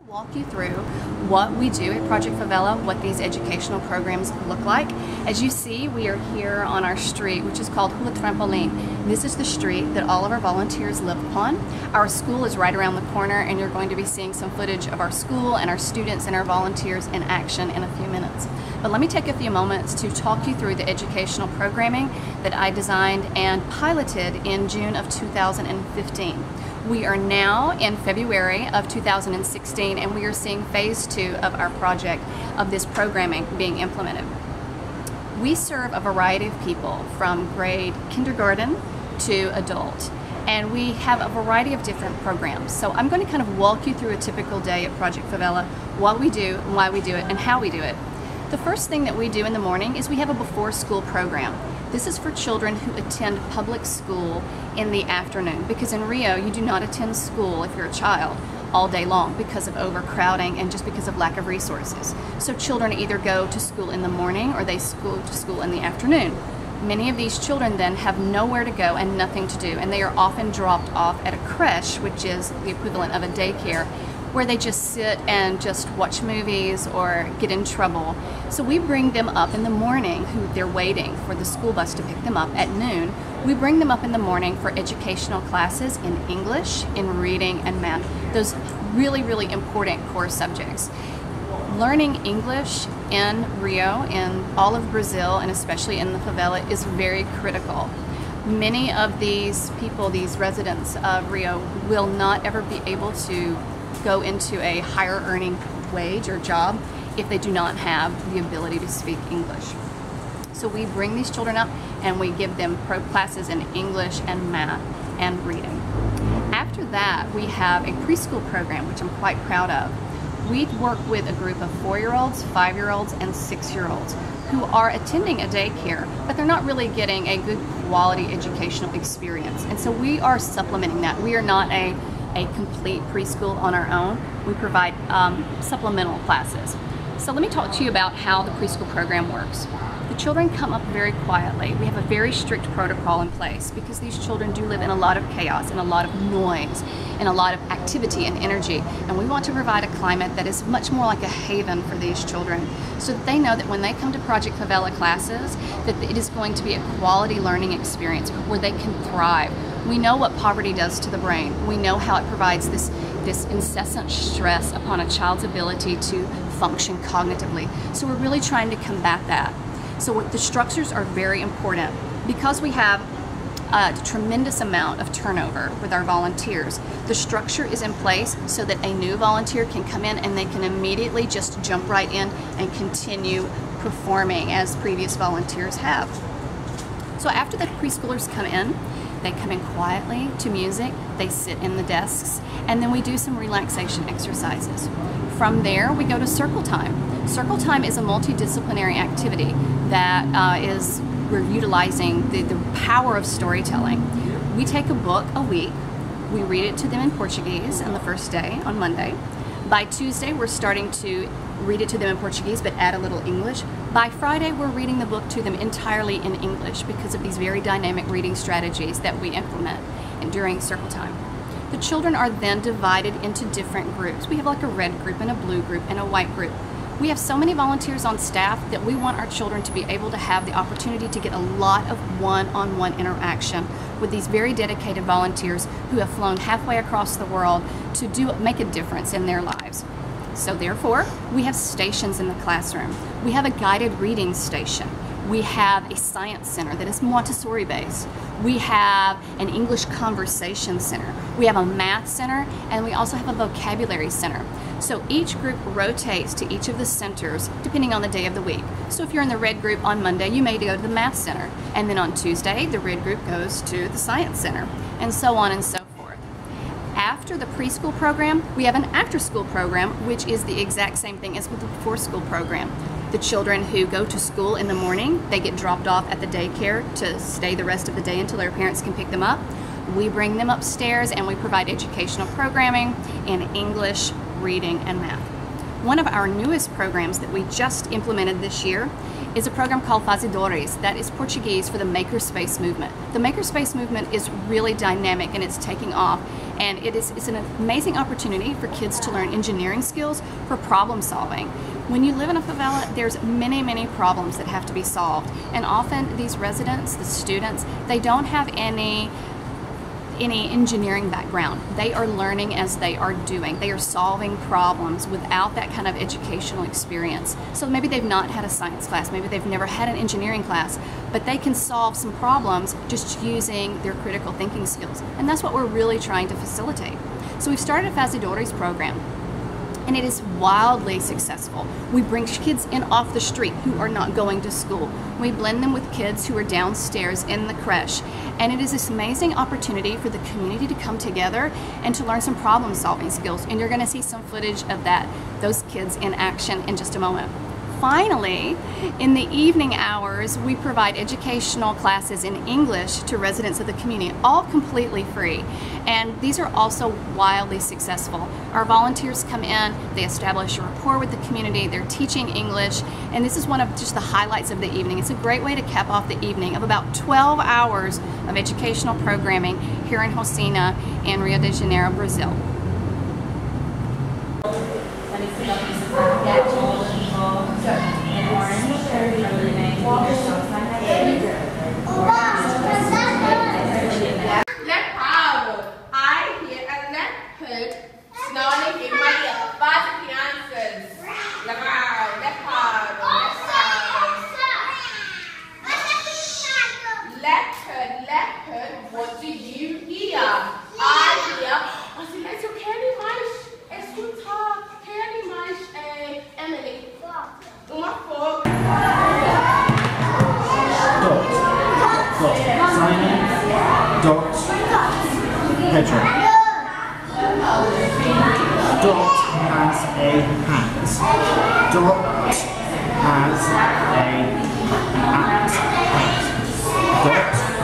Walk you through what we do at Project Favela, what these educational programs look like. As you see, we are here on our street, which is called Hula Trampoline. This is the street that all of our volunteers live upon. Our school is right around the corner, and you're going to be seeing some footage of our school and our students and our volunteers in action in a few minutes. But let me take a few moments to talk you through the educational programming that I designed and piloted in June of 2015. We are now in February of 2016, and we are seeing phase 2 of our project of this programming being implemented. We serve a variety of people from grade kindergarten to adult, and we have a variety of different programs. So I'm going to kind of walk you through a typical day at Project Favela, what we do, why we do it, and how we do it. The first thing that we do in the morning is we have a before school program. This is for children who attend public school in the afternoon, because in Rio you do not attend school if you're a child all day long because of overcrowding and just because of lack of resources. So children either go to school in the morning or they go to school in the afternoon. Many of these children then have nowhere to go and nothing to do, and they are often dropped off at a creche, which is the equivalent of a daycare, where they just sit and just watch movies or get in trouble. So we bring them up in the morning, they're waiting for the school bus to pick them up at noon. We bring them up in the morning for educational classes in English, in reading, and math. Those really, really important core subjects. Learning English in Rio, in all of Brazil, and especially in the favela is very critical. Many of these people, these residents of Rio, will not ever be able to go into a higher earning wage or job if they do not have the ability to speak English. So we bring these children up and we give them classes in English and math and reading. After that, we have a preschool program, which I'm quite proud of. We work with a group of 4-year-olds, 5-year-olds, and 6-year-olds who are attending a daycare, but they're not really getting a good quality educational experience. And so we are supplementing that. We are not a complete preschool on our own. We provide supplemental classes. So let me talk to you about how the preschool program works. The children come up very quietly. We have a very strict protocol in place because these children do live in a lot of chaos and a lot of noise and a lot of activity and energy, and we want to provide a climate that is much more like a haven for these children, so that they know that when they come to Project Favela classes, that it is going to be a quality learning experience where they can thrive. We know what poverty does to the brain. We know how it provides this incessant stress upon a child's ability to function cognitively. So we're really trying to combat that. So the structures are very important. Because we have a tremendous amount of turnover with our volunteers, the structure is in place so that a new volunteer can come in and they can immediately just jump right in and continue performing as previous volunteers have. So after the preschoolers come in, they come in quietly to music, they sit in the desks, and then we do some relaxation exercises. From there, we go to circle time. Circle time is a multidisciplinary activity that we're utilizing the power of storytelling. We take a book a week, we read it to them in Portuguese on the first day, on Monday. By Tuesday, we're starting to read it to them in Portuguese, but add a little English. By Friday, we're reading the book to them entirely in English because of these very dynamic reading strategies that we implement during circle time. The children are then divided into different groups. We have like a red group and a blue group and a white group. We have so many volunteers on staff that we want our children to be able to have the opportunity to get a lot of one-on-one interaction with these very dedicated volunteers who have flown halfway across the world to make a difference in their lives. So therefore, we have stations in the classroom. We have a guided reading station. We have a science center that is Montessori based. We have an English conversation center. We have a math center, and we also have a vocabulary center. So each group rotates to each of the centers depending on the day of the week. So if you're in the red group on Monday, you may go to the math center. And then on Tuesday, the red group goes to the science center, and so on and so forth. After the preschool program, we have an after-school program, which is the exact same thing as with the before-school program. The children who go to school in the morning, they get dropped off at the daycare to stay the rest of the day until their parents can pick them up. We bring them upstairs and we provide educational programming in English, reading, and math. One of our newest programs that we just implemented this year is a program called Fazedores. That is Portuguese for the makerspace movement. The makerspace movement is really dynamic and it's taking off, and it's an amazing opportunity for kids to learn engineering skills for problem solving. When you live in a favela, there's many problems that have to be solved, and often these residents, the students, they don't have any engineering background. They are learning as they are doing. They are solving problems without that kind of educational experience. So maybe they've not had a science class, maybe they've never had an engineering class, but they can solve some problems just using their critical thinking skills. And that's what we're really trying to facilitate. So we've started a Fazedores program, and it is wildly successful. We bring kids in off the street who are not going to school. We blend them with kids who are downstairs in the creche. And it is this amazing opportunity for the community to come together and to learn some problem solving skills. And you're gonna see some footage of those kids in action in just a moment. Finally, in the evening hours, we provide educational classes in English to residents of the community, all completely free. And these are also wildly successful. Our volunteers come in, they establish a rapport with the community, they're teaching English, and this is one of just the highlights of the evening. It's a great way to cap off the evening of about 12 hours of educational programming here in Rosina in Rio de Janeiro, Brazil. What do you hear? I hear, o silêncio, eu quero mais escutar, quero mais, Emily, uma fogo. Dot. Simon. Dot. Pedro. Dot has a hat. Dot has a hat. Dot